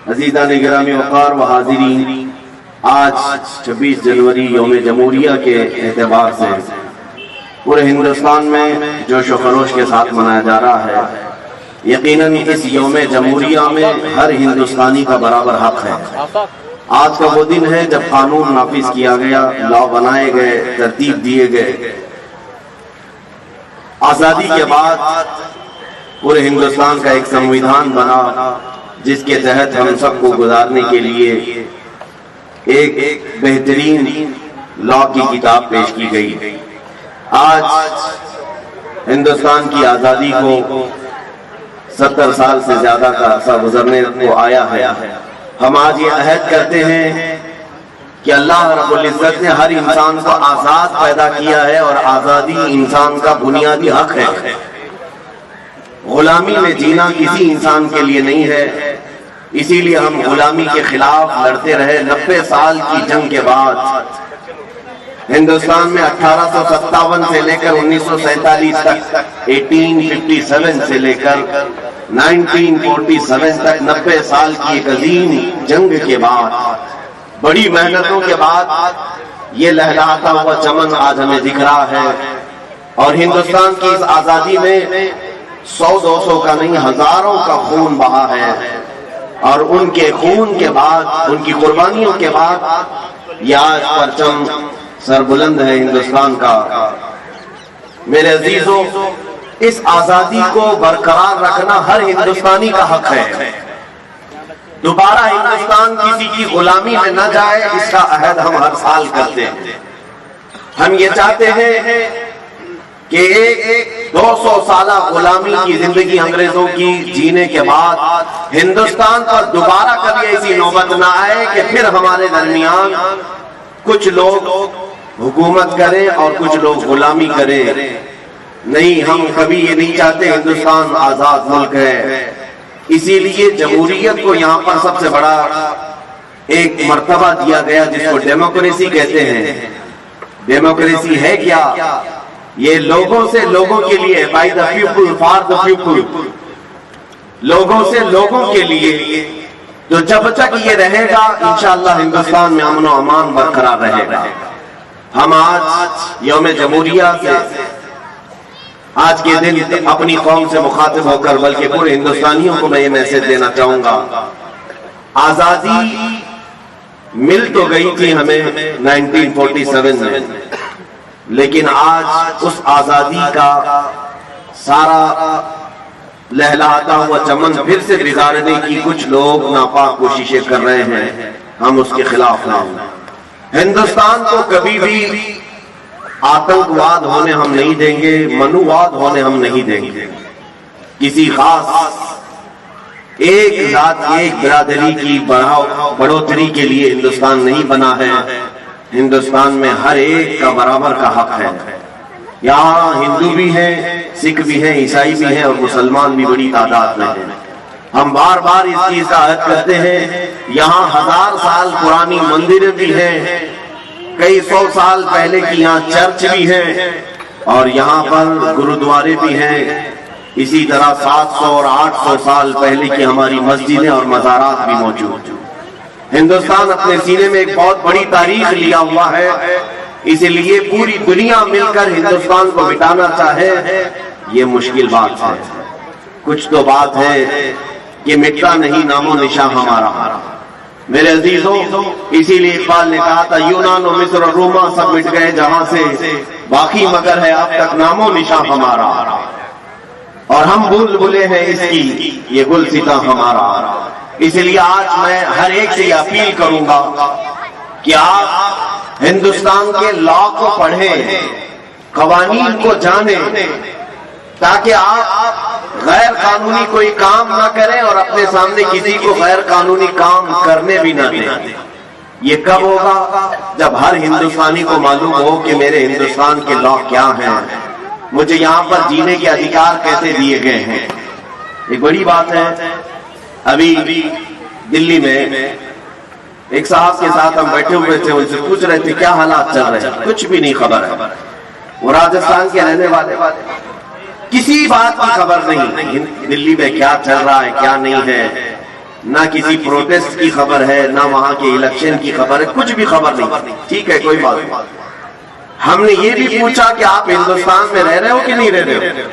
عزیزان گرامی وقار و حاضرین، آج 26 جنوری یوم جمہوریہ کے اعتبار سے پورے ہندوستان میں جوش و خروش کے ساتھ منایا جا رہا ہے۔ یقیناً اس یوم جمہوریہ میں ہر ہندوستانی کا برابر حق ہے۔ آج کا وہ دن ہے جب قانون نافذ کیا گیا، لا بنائے گئے، ترتیب دیے گئے۔ آزادی کے بعد پورے ہندوستان کا ایک سنویدھان بنا جس کے تحت ہم سب کو گزارنے کے لیے ایک بہترین لا کی کتاب پیش کی گئی۔ آج ہندوستان کی آزادی کو 70 سال سے زیادہ کا عرصہ گزرنے کو آیا ہے۔ ہم آج یہ عہد کرتے ہیں کہ اللہ رب العزت نے ہر انسان کو آزاد پیدا کیا ہے اور آزادی انسان کا بنیادی حق ہے۔ غلامی میں جینا کسی انسان کے لیے نہیں ہے، اسی لیے ہم غلامی کے خلاف لڑتے رہے۔ 90 سال کی جنگ کے بعد ہندوستان میں 1857 سے لے کر 1947 تک، 1857 سے لے کر 1947 تک 90 سال کی ایک عظیم جنگ کے بعد، بڑی محنتوں کے بعد یہ لہلاتا ہوا چمن آج ہمیں دکھ رہا ہے۔ اور ہندوستان کی اس آزادی میں 100-200 کا نہیں، ہزاروں کا خون بہا ہے، اور ان کے خون کے بعد، ان کی قربانیوں کے بعد یہ آج پرچم سربلند ہے ہندوستان کا۔ میرے عزیزوں، اس آزادی کو برقرار رکھنا ہر ہندوستانی کا حق ہے۔ دوبارہ ہندوستان کسی کی غلامی میں نہ جائے، اس کا عہد ہم ہر سال کرتے ہیں۔ ہم یہ چاہتے ہیں کہ ایک 200 سالہ غلامی کی زندگی انگریزوں کی جینے کے بعد ہندوستان پر دوبارہ کبھی ایسی نوبت نہ آئے کہ پھر ہمارے درمیان کچھ لوگ حکومت کریں اور کچھ لوگ غلامی کریں۔ نہیں، ہم کبھی یہ نہیں چاہتے۔ ہندوستان آزاد ملک ہے، اسی لیے جمہوریت کو یہاں پر سب سے بڑا ایک مرتبہ دیا گیا جس کو ڈیموکریسی کہتے ہیں۔ ڈیموکریسی ہے کیا؟ یہ لوگوں سے لوگوں کے لیے، by the people for the people, لوگوں سے لوگوں کے لیے۔ تو جب تک یہ رہے گا انشاءاللہ ہندوستان میں امن و امان برقرار رہے گا۔ ہم آج یوم جمہوریہ سے، آج کے دن اپنی قوم سے مخاطب ہو کر بلکہ پورے ہندوستانیوں کو میں یہ میسج دینا چاہوں گا، آزادی مل تو گئی تھی ہمیں 1947 میں، لیکن آج اس آزادی کا سارا لہلاتا ہوا چمن پھر سے بگاڑنے کی کچھ لوگ ناپاک کوششیں کر رہے ہیں۔ ہم اس کے خلاف ہیں۔ ہندوستان کو کبھی بھی آتنکواد ہونے ہم نہیں دیں گے، منوواد ہونے ہم نہیں دیں گے۔ کسی خاص ایک ذات، ایک برادری کی بڑھوتری کے لیے ہندوستان نہیں بنا ہے۔ ہندوستان میں ہر ایک کا برابر کا حق ہے۔ یہاں ہندو بھی ہیں، سکھ بھی ہیں، عیسائی بھی ہیں، اور مسلمان بھی بڑی تعداد میں ہیں۔ ہم بار بار اس چیز کا عہد کرتے ہیں۔ یہاں 1000 سال پرانی مندریں بھی ہیں، کئی 100 سال پہلے کی یہاں چرچ بھی ہیں، اور یہاں پر گرودوارے بھی ہیں۔ اسی طرح 700 اور 800 سال پہلے کی ہماری مسجدیں اور مزارات بھی موجود ہیں۔ ہندوستان اپنے سینے میں ایک بہت بڑی تاریخ لیا ہوا ہے، اس لیے پوری دنیا مل کر ہندوستان کو مٹانا چاہے یہ مشکل بات ہے۔ کچھ تو بات ہے کہ مٹتا نہیں نام و نشان ہمارا۔ میرے عزیزوں، اسی لیے اقبال نے کہا تھا یونان و مصر اور روما سب مٹ گئے جہاں سے، باقی مگر ہے اب تک نام و نشان ہمارا، اور ہم بھول بھلے ہیں اس کی یہ گلستاں ہمارا۔ اس لیے آج میں ہر ایک سے یہ اپیل کروں گا کہ آپ ہندوستان کے لا کو پڑھیں، قوانین کو جانیں، تاکہ آپ غیر قانونی کوئی کام نہ کریں اور اپنے سامنے کسی کو غیر قانونی کام کرنے بھی نہ دیں۔ یہ کب ہوگا؟ جب ہر ہندوستانی کو معلوم ہو کہ میرے ہندوستان کے لا کیا ہیں، مجھے یہاں پر جینے کے ادھیکار کیسے دیے گئے ہیں۔ ایک بڑی بات ہے، ابھی دلی میں ایک صاحب کے ساتھ ہم بیٹھے ہوئے تھے، ان سے پوچھ رہے تھے کیا حالات چل رہے ہیں، کچھ بھی نہیں خبر ہے۔ وہ راجستھان کے رہنے والے، کسی بات کی خبر نہیں، دلی میں کیا چل رہا ہے کیا نہیں ہے۔ نہ کسی پروٹیسٹ کی خبر ہے، نہ وہاں کے الیکشن کی خبر ہے، کچھ بھی خبر نہیں. ٹھیک ہے، کوئی بات نہیں. ہم نے یہ بھی پوچھا کہ آپ ہندوستان میں رہ رہے ہو کہ نہیں رہ رہے ہو؟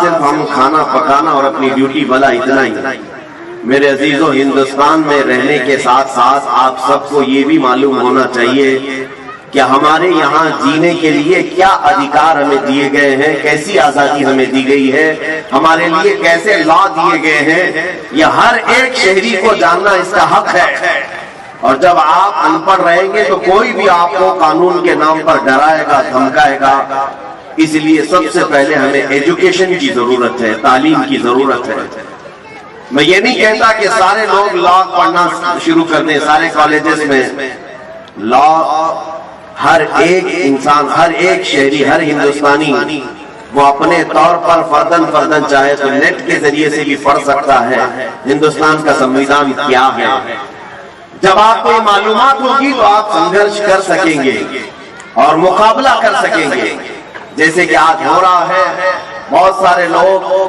صرف ہم کھانا پکانا اور اپنی ڈیوٹی بلا اتنا ہی. میرے عزیزو، ہندوستان میں رہنے کے ساتھ ساتھ آپ سب کو یہ بھی معلوم ہونا چاہیے کہ ہمارے یہاں جینے کے لیے کیا ادھیکار ہمیں دیے گئے ہیں، کیسی آزادی ہمیں دی گئی ہے، ہمارے لیے کیسے لا دیے گئے ہیں. یہ ہر ایک شہری کو جاننا اس کا حق ہے. اور جب آپ ان پڑھ رہیں گے تو کوئی بھی آپ کو قانون کے نام پر ڈرائے گا، دھمکائے گا. اس لیے سب سے پہلے ہمیں ایجوکیشن کی ضرورت ہے، تعلیم کی ضرورت ہے. میں یہ نہیں کہتا کہ سارے لوگ لا پڑھنا شروع کر دیں، سارے کالجز میں لا. ہر ایک انسان، ہر ایک شہری، ہر ہندوستانی وہ اپنے طور پر فردن چاہے تو نیٹ کے ذریعے سے بھی پڑھ سکتا ہے ہندوستان کا سمویدھان کیا ہے. جب آپ کو یہ معلومات ہوگی تو آپ سنگھرش کر سکیں گے اور مقابلہ کر سکیں گے. جیسے کہ آج ہو رہا ہے، بہت سارے لوگ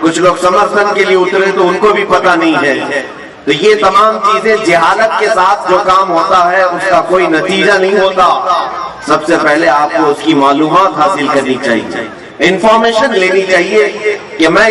کچھ لوگ سمرتھن کے لیے اترے تو ان کو بھی پتہ نہیں ہے. تو یہ تمام چیزیں جہالت کے ساتھ جو کام ہوتا ہے اس کا کوئی نتیجہ نہیں ہوتا. سب سے پہلے آپ کو اس کی معلومات حاصل کرنی چاہیے، انفارمیشن لینی چاہیے کہ میں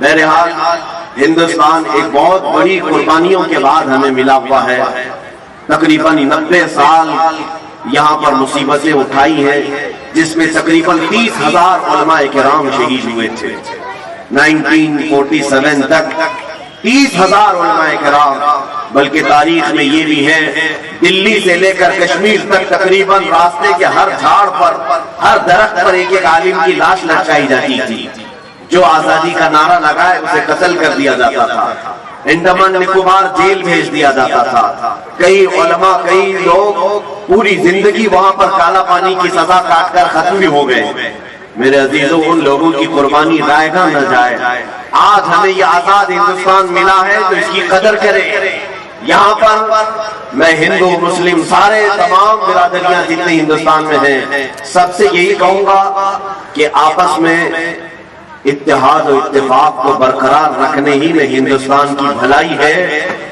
بہرحال ہندوستان ایک بہت بڑی قربانیوں کے بعد ہمیں ملا ہوا ہے. تقریباً 90 سال یہاں پر مصیبتیں اٹھائی ہیں، جس میں تقریباً 30,000 علماء کرام شہید ہوئے تھے. 1947 تک 30,000 علماء کرام. بلکہ تاریخ میں یہ بھی ہے، دلی سے لے کر کشمیر تک تقریباً راستے کے ہر جھاڑ پر، ہر درخت پر ایک ایک عالم کی لاش لٹکائی جاتی تھی. جو آزادی کا نعرہ لگائے اسے قتل کر دیا جاتا تھا. انڈمان نکوبار جیل بھیج دیا جاتا تھا. کئی علماء، کئی لوگ پوری زندگی وہاں پر کالا پانی کی سزا کاٹ کر ختم بھی ہو گئے. میرے عزیزوں، ان لوگوں کی قربانی ضائع نہ جائے. آج ہمیں یہ آزاد ہندوستان ملا ہے تو اس کی قدر کریں. یہاں پر میں ہندو، مسلم، سارے تمام برادریاں جتنے ہندوستان میں ہیں، سب سے یہی کہوں گا کہ آپس میں اتحاد و اتفاق کو برقرار رکھنے ہی میں ہندوستان کی بھلائی ہے،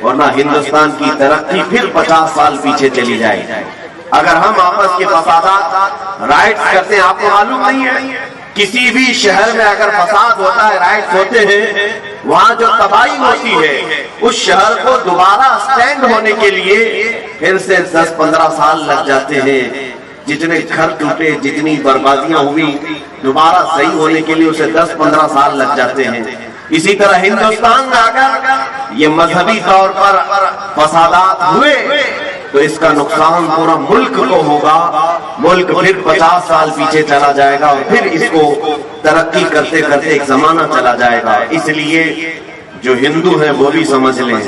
ورنہ ہندوستان کی ترقی پھر 50 سال پیچھے چلی جائے. اگر ہم آپس کے فسادات، رائٹس کرتے ہیں، آپ کو معلوم نہیں ہے کسی بھی شہر میں اگر فساد ہوتا ہے، رائٹس ہوتے ہیں، وہاں جو تباہی ہوتی ہے اس شہر کو دوبارہ سٹینڈ ہونے کے لیے پھر سے 10-15 سال لگ جاتے ہیں. جتنے گھر ٹوٹے، جتنی بربادیاں ہوئی، دوبارہ صحیح ہونے کے لیے اسے 10-15 سال لگ جاتے ہیں. اسی طرح ہندوستان میں اگر یہ مذہبی طور پر فسادات ہوئے تو اس کا نقصان پورا ملک کو ہوگا. ملک پھر 50 سال پیچھے چلا جائے گا اور پھر اس کو ترقی کرتے کرتے ایک زمانہ چلا جائے گا. اس لیے جو ہندو ہیں وہ بھی سمجھ لیں،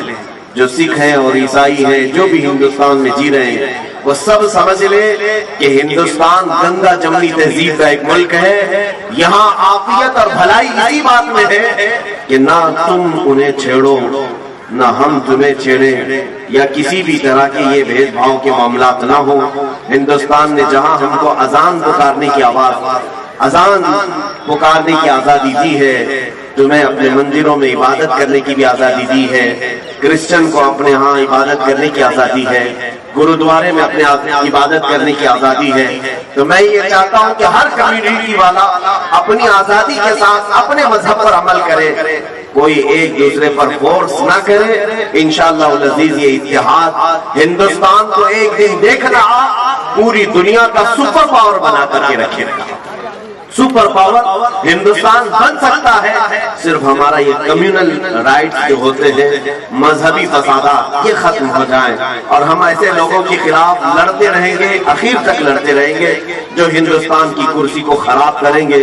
جو سکھ ہیں اور عیسائی ہیں، جو بھی ہندوستان میں جی رہے ہیں، وہ سب سمجھ لیں کہ ہندوستان گنگا جمنی تہذیب کا ایک ملک ہے. یہاں عافیت اور بھلائی اسی بات میں ہے کہ نہ تم انہیں چھیڑو نہ ہم تمہیں چھیڑیں، یا کسی بھی طرح کے یہ بھید بھاؤ کے معاملات نہ ہو. ہندوستان نے جہاں ہم کو اذان پکارنے کی اذان پکارنے کی آزادی دی ہے، تمہیں اپنے مندروں میں عبادت کرنے کی بھی آزادی دی ہے. کرسچن کو اپنے ہاں عبادت کرنے کی آزادی ہے، گرودوارے میں اپنے عبادت کرنے کی آزادی ہے. تو میں یہ چاہتا ہوں کہ ہر کمیونٹی والا اپنی آزادی کے ساتھ اپنے مذہب پر عمل کرے، کوئی ایک دوسرے پر فورس نہ کرے. انشاءاللہ العزیز یہ اتحاد ہندوستان کو ایک دن دیکھنا پوری دنیا کا سپر پاور بنا کر کے رکھے گا. سپر پاور ہندوستان بن سکتا ہے صرف ہمارا یہ کمیونل رائٹس جو ہوتے ہیں، مذہبی فسادات، یہ ختم ہو جائیں اور ہم ایسے لوگوں کے خلاف لڑتے رہیں گے، اخیر تک لڑتے رہیں گے جو ہندوستان کی کرسی کو خراب کریں گے.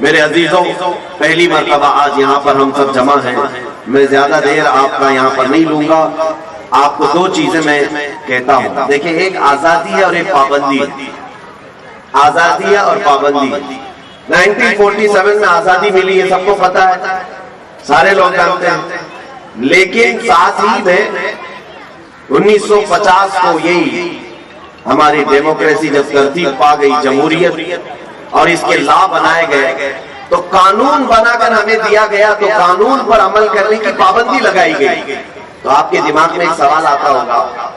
میرے عزیزوں، پہلی مرتبہ آج یہاں پر ہم سب جمع ہیں. میں زیادہ دیر آپ کا یہاں پر نہیں لوں گا. آپ کو دو چیزیں میں کہتا ہوں. دیکھیں، ایک آزادی ہے اور ایک پابندی ہے. آزادی ہے اور پابندی. 1947 میں آزادی ملی، یہ سب کو پتا ہے، سارے لوگ جانتے ہیں. لیکن ساتھ ہی میں 1950 کو یہی ہماری ڈیموکریسی جب ترتیب پا گئی، جمہوریت اور اس کے لا بنائے گئے تو قانون بنا کر ہمیں دیا گیا، تو قانون پر عمل کرنے کی پابندی لگائی گئی۔ تو آپ کے دماغ میں ایک سوال آتا ہوگا،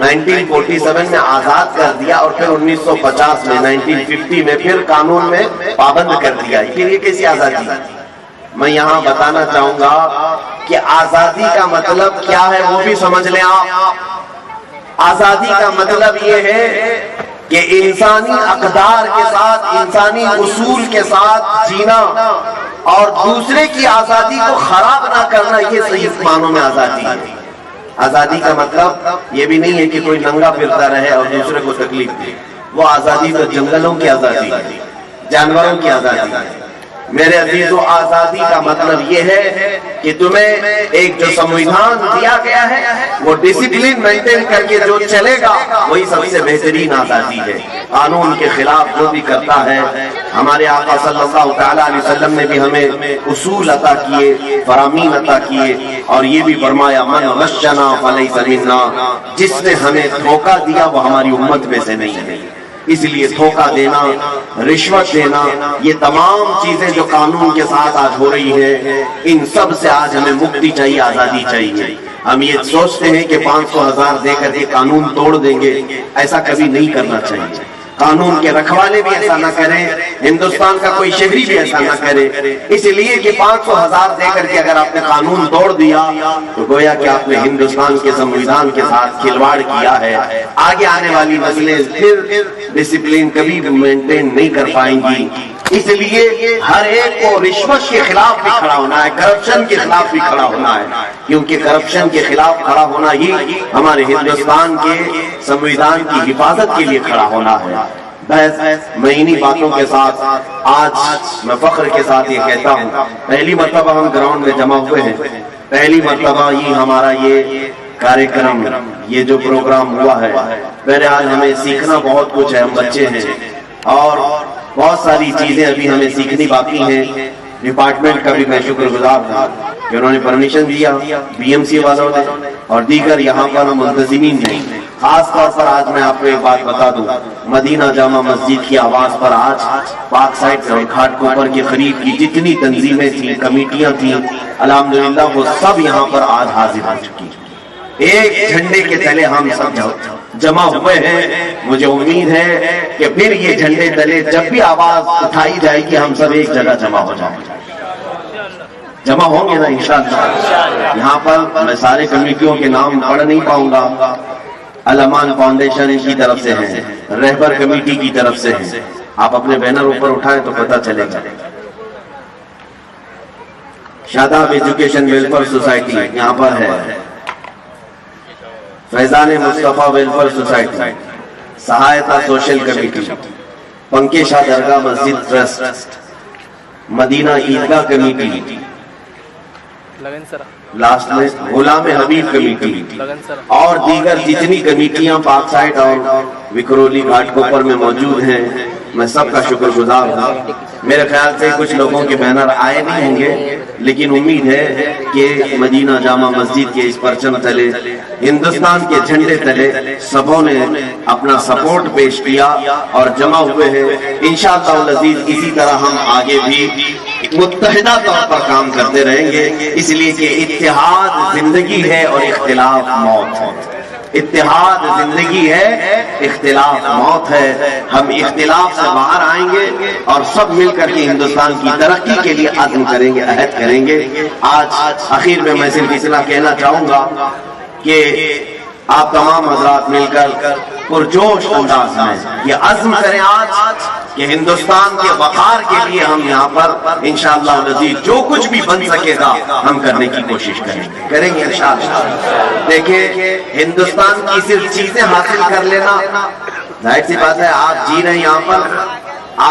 1947 میں آزاد کر دیا اور پھر 1950 میں 1950 میں پھر قانون میں پابند کر دیا، پھر یہ کیسی آزادی؟ میں یہاں بتانا چاہوں گا کہ آزادی کا مطلب کیا ہے وہ بھی سمجھ لیں آپ۔ آزادی کا مطلب یہ ہے کہ انسانی اقدار کے ساتھ، انسانی اصول کے ساتھ جینا اور دوسرے کی آزادی کو خراب نہ کرنا، یہ صحیح معنوں میں آزادی ہے۔ آزادی کا مطلب یہ بھی نہیں ہے کہ کوئی ننگا پھرتا رہے اور دوسرے کو تکلیف دے، وہ آزادی تو جنگلوں کی آزادی ہے، جانوروں کی آزادی ہے۔ میرے عزیزو، آزادی کا مطلب یہ ہے کہ تمہیں ایک جو سمویدھان دیا گیا ہے وہ ڈسپلن مینٹین کر کے جو چلے گا وہی سب سے بہترین آزادی ہے۔ قانون کے خلاف جو بھی کرتا ہے، ہمارے آقا صلی اللہ تعالیٰ علیہ وسلم نے بھی ہمیں اصول عطا کیے، فرامین عطا کیے، اور یہ بھی فرمایا من غشنا فلیس منا، جس نے ہمیں دھوکہ دیا وہ ہماری امت میں سے نہیں ہے۔ اس لیے دھوکہ دینا، رشوت دینا، یہ تمام چیزیں جو قانون کے ساتھ آج ہو رہی ہیں، ان سب سے آج ہمیں مکتی چاہیے، آزادی چاہیے۔ ہم یہ سوچتے ہیں کہ 500,000 دے کر یہ قانون توڑ دیں گے، ایسا کبھی نہیں کرنا چاہیے۔ قانون کے رکھوالے بھی ایسا نہ کریں، ہندوستان کا کوئی شہری بھی ایسا نہ کرے، اس لیے کہ 500,000 دے کر کے اگر آپ نے قانون توڑ دیا تو گویا کہ آپ نے ہندوستان کے سمویدھان کے ساتھ کھلواڑ کیا ہے۔ آگے آنے والی نسلیں پھر ڈسپلن کبھی مینٹین نہیں کر پائیں گی۔ اس لیے ہر ایک کو رشوت کے خلاف بھی کھڑا ہونا ہے، کرپشن کے خلاف بھی کھڑا ہونا ہے، کیونکہ کرپشن کے خلاف کھڑا ہونا ہی ہمارے ہندوستان کے سمویدھان کی حفاظت کے لیے کھڑا ہونا ہے۔ بس میں انہی باتوں کے ساتھ آج میں فخر کے ساتھ یہ کہتا ہوں، پہلی مرتبہ ہم گراؤنڈ میں جمع ہوئے ہیں، پہلی مرتبہ ہی ہمارا یہ کارکرم، یہ جو پروگرام ہوا ہے، بہرحال ہمیں سیکھنا بہت کچھ ہے، ہم بچے ہیں اور بہت ساری چیزیں ابھی ہمیں سیکھنی باقی ہیں۔ ڈپارٹمنٹ کا بھی میں شکر گزار ہوں کہ انہوں نے پرمیشن دیا، بی ایم سی والوں نے اور دیگر یہاں پر منتظمین نے۔ خاص طور پر آج میں آپ کو ایک بات بتا دوں، مدینہ جامع مسجد کی آواز پر آج پاک سائٹ اور گھاٹ کوپر کے قریب کی جتنی تنظیمیں تھیں، کمیٹیاں تھیں، الحمدللہ وہ سب یہاں پر آج حاضر ہو چکی ہیں۔ ایک جھنڈے کے تلے ہم سب جمع ہوئے ہیں۔ مجھے امید ہے کہ پھر یہ جھنڈے تلے جب بھی آواز اٹھائی جائے گی ہم سب ایک جگہ جمع ہو جائیں گے، جمع ہوں گے نا انشاءاللہ۔ یہاں پر میں سارے کمیٹیوں کے نام پڑھ نہیں پاؤں گا، الامان فاؤنڈیشن کی طرف سے ہیں، رہبر کمیٹی کی طرف سے ہیں، آپ اپنے بینر اوپر اٹھائیں تو پتہ چلے گا۔ شاداب ایجوکیشن ویلفیئر سوسائٹی یہاں پر ہے، فیضان مصطفیٰ ویلفیئر سوسائٹی، سہایتا سوشل کمیٹی، پنکیشا درگاہ مسجد ٹرسٹ، مدینہ عیدگاہ کمیٹی، لاسٹ میں غلام حبیب کمیٹی اور دیگر جتنی کمیٹیاں پاک سائٹ اور وکرولی گھاٹ کوپر میں موجود ہیں، میں سب کا شکر گزار ہوں۔ میرے خیال سے کچھ لوگوں کے بینر آئے نہیں ہوں گے، لیکن امید ہے کہ مدینہ جامع مسجد کے اس پرچم تلے، ہندوستان کے جھنڈے تلے سبوں نے اپنا سپورٹ پیش کیا اور جمع ہوئے ہیں۔ انشاءاللہ العزیز اسی طرح ہم آگے بھی متحدہ طور پر کام کرتے رہیں گے، اس لیے کہ اتحاد زندگی ہے اور اختلاف موت ہے۔ اتحاد زندگی ہے، اختلاف موت ہے۔ ہم اختلاف سے باہر آئیں گے اور سب مل کر کے ہندوستان کی ترقی کے لیے عزم کریں گے، عہد کریں گے۔ آج آخر میں صرف اتنا کہنا چاہوں گا کہ آپ تمام حضرات مل کر پرجوش انداز میں یہ عزم کریں آج کہ ہندوستان کے وقار کے لیے ہم یہاں پر انشاءاللہ العزیز جو کچھ بھی بن سکے گا ہم کرنے کی کوشش کریں گے انشاءاللہ۔ دیکھیں، ہندوستان کی صرف چیزیں حاصل کر لینا، ظاہر سی بات ہے آپ جی رہے ہیں یہاں پر،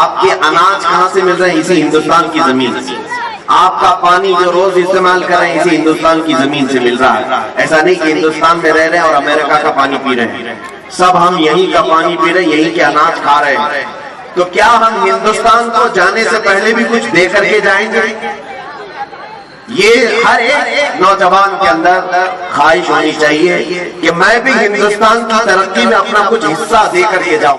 آپ کے اناج کہاں سے مل رہے ہیں؟ اسی ہندوستان کی زمین سے۔ آپ کا پانی جو روز استعمال کر رہے ہیں اسی ہندوستان کی زمین سے مل رہا ہے۔ ایسا نہیں کہ ہندوستان میں رہ رہے ہیں اور امریکہ کا پانی پی رہے ہیں، سب ہم یہیں کا پانی پی رہے ہیں، یہیں کے اناج کھا رہے ہیں۔ تو کیا ہم ہندوستان کو جانے سے پہلے بھی کچھ دے کر کے جائیں گے؟ یہ ہر ایک نوجوان کے اندر خواہش ہونی چاہیے کہ میں بھی ہندوستان کی ترقی میں اپنا کچھ حصہ دے کر کے جاؤں.